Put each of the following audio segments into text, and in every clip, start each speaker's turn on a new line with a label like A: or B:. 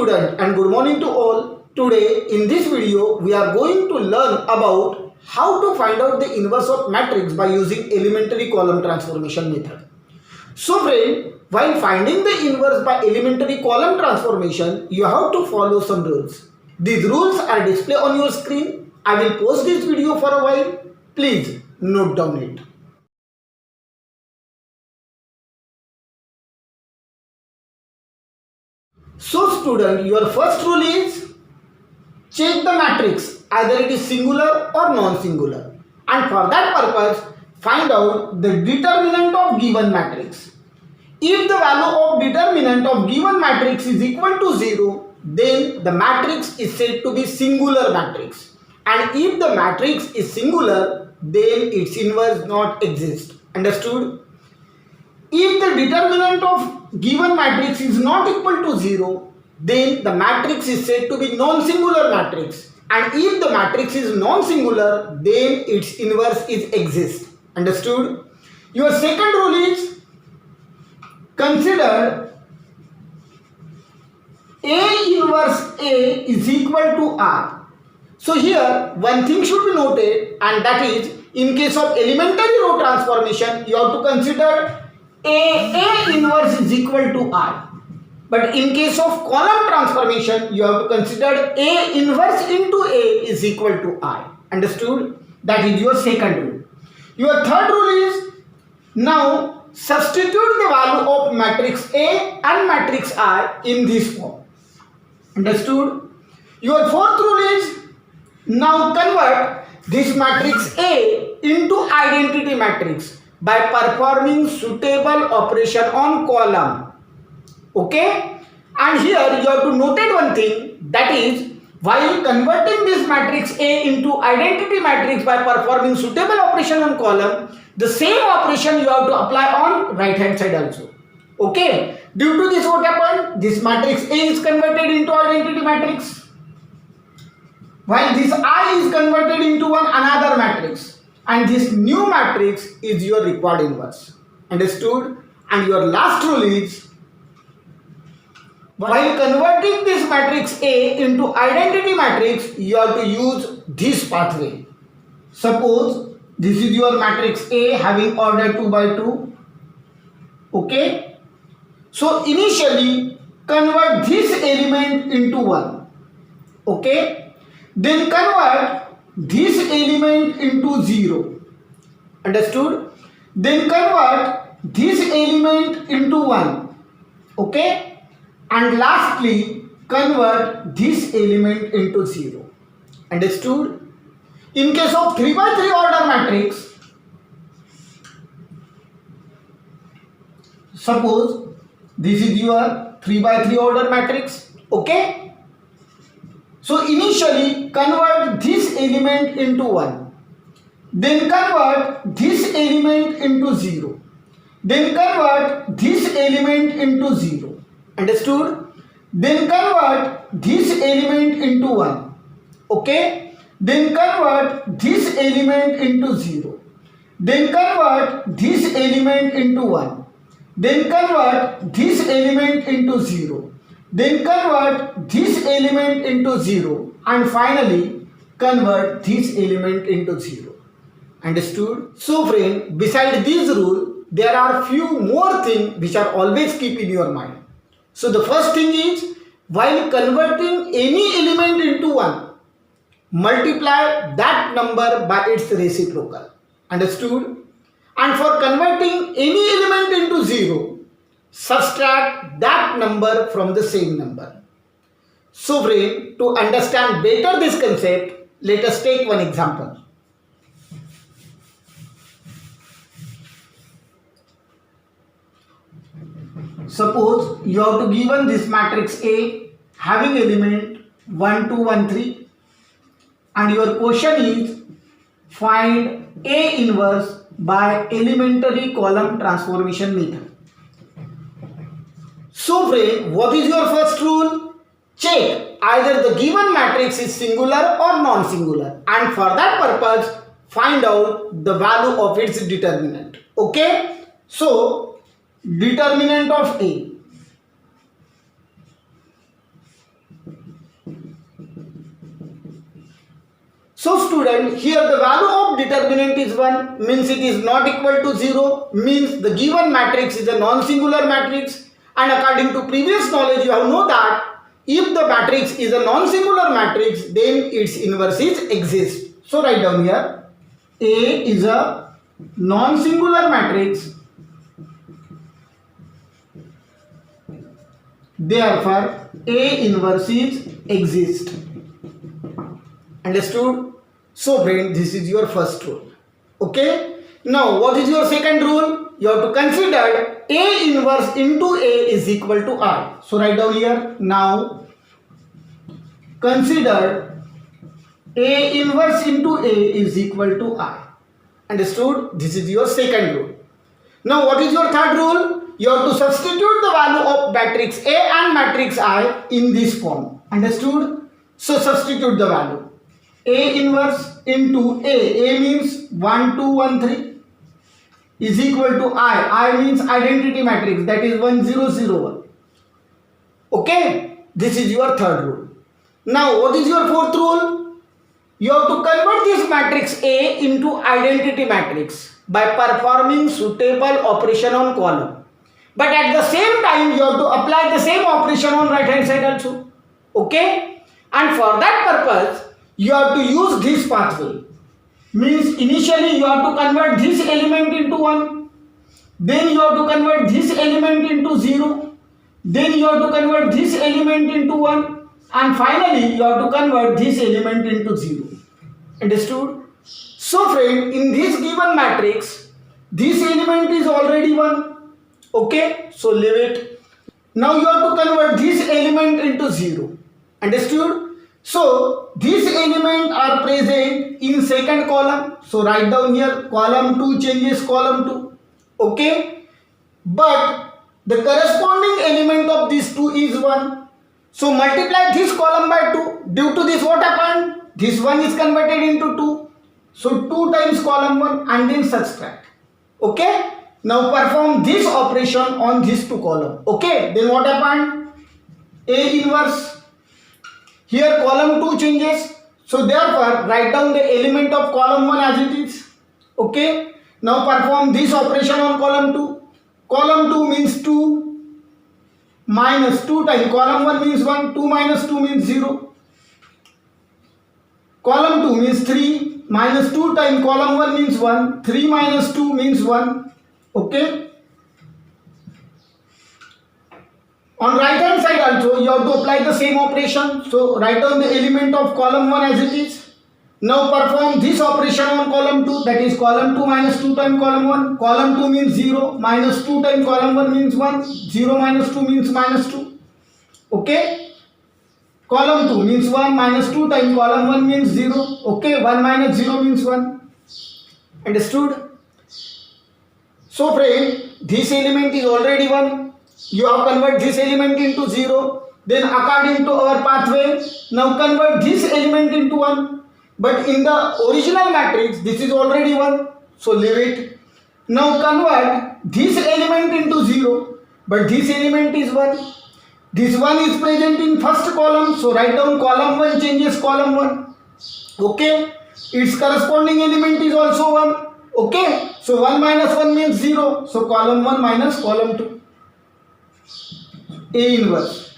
A: student and good morning to all. Today in this video we are going to learn about how to find out the inverse of matrix by using elementary column transformation method. So friend, while finding the inverse by elementary column transformation, you have to follow some rules. These rules are displayed on your screen. I will pause this video for a while. Please note down it. So student, your first rule is check the matrix, either it is singular or non-singular, and for that purpose find out the determinant of given matrix. If the value of determinant of given matrix is equal to 0, then the matrix is said to be singular matrix, and if the matrix is singular, then its inverse not exist. Understood? If the determinant of given matrix is not equal to 0, then the matrix is said to be non-singular matrix, and if the matrix is non-singular, then its inverse is exist. Understood? Your second rule is consider A inverse A is equal to R. So here one thing should be noted, and that is in case of elementary row transformation you have to consider A inverse is equal to R. But in case of column transformation, you have to consider A inverse into A is equal to I. Understood? That is your second rule. Your third rule is now substitute the value of matrix A and matrix R in this form. Understood? Your fourth rule is now convert this matrix A into identity matrix by performing suitable operation on column. Okay, and here you have to notate one thing, that is while converting this matrix A into identity matrix by performing suitable operation on column, the same operation you have to apply on right hand side also. Okay, due to this what happened, this matrix A is converted into identity matrix, while this I is converted into another matrix, and this new matrix is your required inverse. Understood? And your last rule is while converting this matrix A into identity matrix, you have to use this pathway. Suppose this is your matrix A having order 2 by 2. Okay. So initially convert this element into 1. Okay. Then convert this element into 0. Understood? Then convert this element into 1. Okay. And lastly, convert this element into 0. Understood? In case of 3 by 3 order matrix, suppose this is your 3 by 3 order matrix. Okay? So initially convert this element into 1. Then convert this element into 0. Then convert this element into 0. Understood? Then convert this element into 1. Okay? Then convert this element into 0. Then convert this element into 1. Then convert this element into 0. Then convert this element into 0. And finally, convert this element into 0. Understood? So friend, beside this rule, there are few more things which are always keep in your mind. So the first thing is, while converting any element into 1, multiply that number by its reciprocal. Understood? And for converting any element into 0, subtract that number from the same number. So friend, to understand better this concept, let us take one example. Suppose you have to given this matrix A having element 1, 2, 1, 3, and your question is find A inverse by elementary column transformation method. So friend, what is your first rule? Check either the given matrix is singular or non-singular, and for that purpose find out the value of its determinant. Okay, so determinant of A So student, here the value of determinant is 1, means it is not equal to 0, means the given matrix is a non-singular matrix, and according to previous knowledge you have know that if the matrix is a non-singular matrix, then its inverse is exist. So write down here, A is a non-singular matrix, therefore A inverse is exist. Understood? So friend, this is your first rule. Okay? Now what is your second rule? You have to consider A inverse into A is equal to I. So write down here. Now consider A inverse into A is equal to I. Understood? This is your second rule. Now what is your third rule? You have to substitute the value of matrix A and matrix I in this form. Understood? So substitute the value. A inverse into A means 1, 2, 1, 3 is equal to I means identity matrix, that is 1, 0, 0, 1. Okay, this is your third rule. Now what is your fourth rule? You have to convert this matrix A into identity matrix by performing suitable operation on column. But at the same time you have to apply the same operation on right hand side also. Okay, and for that purpose you have to use this pathway. Means initially you have to convert this element into 1, then you have to convert this element into 0, then you have to convert this element into 1, and finally you have to convert this element into 0. Understood? So friend, in this given matrix, this element is already 1. Okay, so leave it. Now you have to convert this element into 0. Understood? So these elements are present in second column. So write down here column 2 changes column 2. Okay. But the corresponding element of this 2 is 1. So multiply this column by 2. Due to this what happened? This 1 is converted into 2. So 2 times column 1 and then subtract. Okay. Now perform this operation on these 2 columns. Okay. Then what happened? A inverse. Here column 2 changes. So therefore write down the element of column 1 as it is. Okay. Now perform this operation on column 2. Column 2 means 2 minus 2 times column 1 means 1. 2 minus 2 means 0. Column 2 means 3 minus 2 times column 1 means 1. 3 minus 2 means 1. Okay. On right hand side also you have to apply the same operation. So write down the element of column 1 as it is. Now perform this operation on column 2, that is column 2 minus 2 times column 1. Column 2 means 0 minus 2 times column 1 means 1. 0 minus 2 means minus 2. Okay. Column 2 means 1 minus 2 times column 1 means 0. Okay. 1 minus 0 means 1. Understood? So friend, this element is already 1. You have convert this element into 0. Then according to our pathway, now convert this element into 1. But in the original matrix, this is already 1. So leave it. Now convert this element into 0. But this element is 1. This 1 is present in first column. So write down column 1 changes column 1. Okay. Its corresponding element is also 1. Okay. So 1 minus 1 means 0. So column 1 minus column 2. A inverse.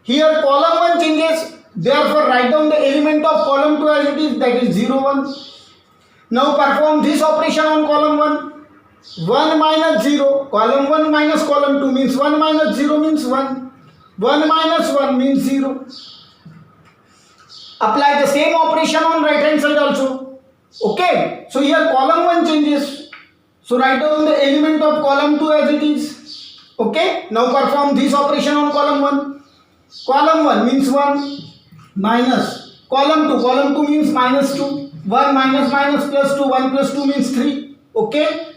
A: Here column 1 changes. Therefore write down the element of column 2 as it is, that is 0, 1. Now perform this operation on column 1. 1 minus 0. Column 1 minus column 2 means 1 minus 0 means 1. 1 minus 1 means 0. Apply the same operation on right hand side also. Okay. So here column 1 changes. So write down the element of column 2 as it is. Okay. Now perform this operation on column 1. Column 1 means 1 minus column 2. Column 2 means minus 2. 1 minus minus plus 2. 1 plus 2 means 3. Okay.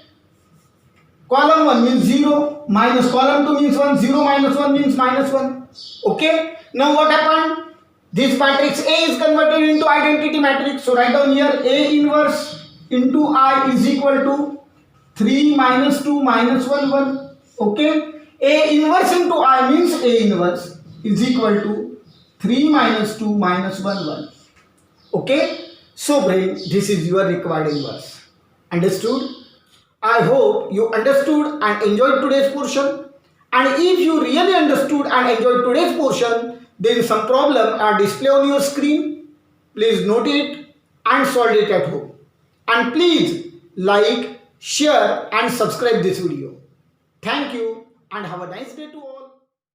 A: Column 1 means 0 minus column 2 means 1. 0 minus 1 means minus 1. Okay. Now what happened? This matrix A is converted into identity matrix. So write down here A inverse into I is equal to 3 minus 2 minus 1 1. Okay. A inverse into I means A inverse is equal to 3 minus 2 minus 1 1. Okay. So brain, this is your required inverse. Understood? I hope you understood and enjoyed today's portion. And if you really understood and enjoyed today's portion, then some problem are displayed on your screen. Please note it and solve it at home. And please like, share and subscribe this video. Thank you and have a nice day to all.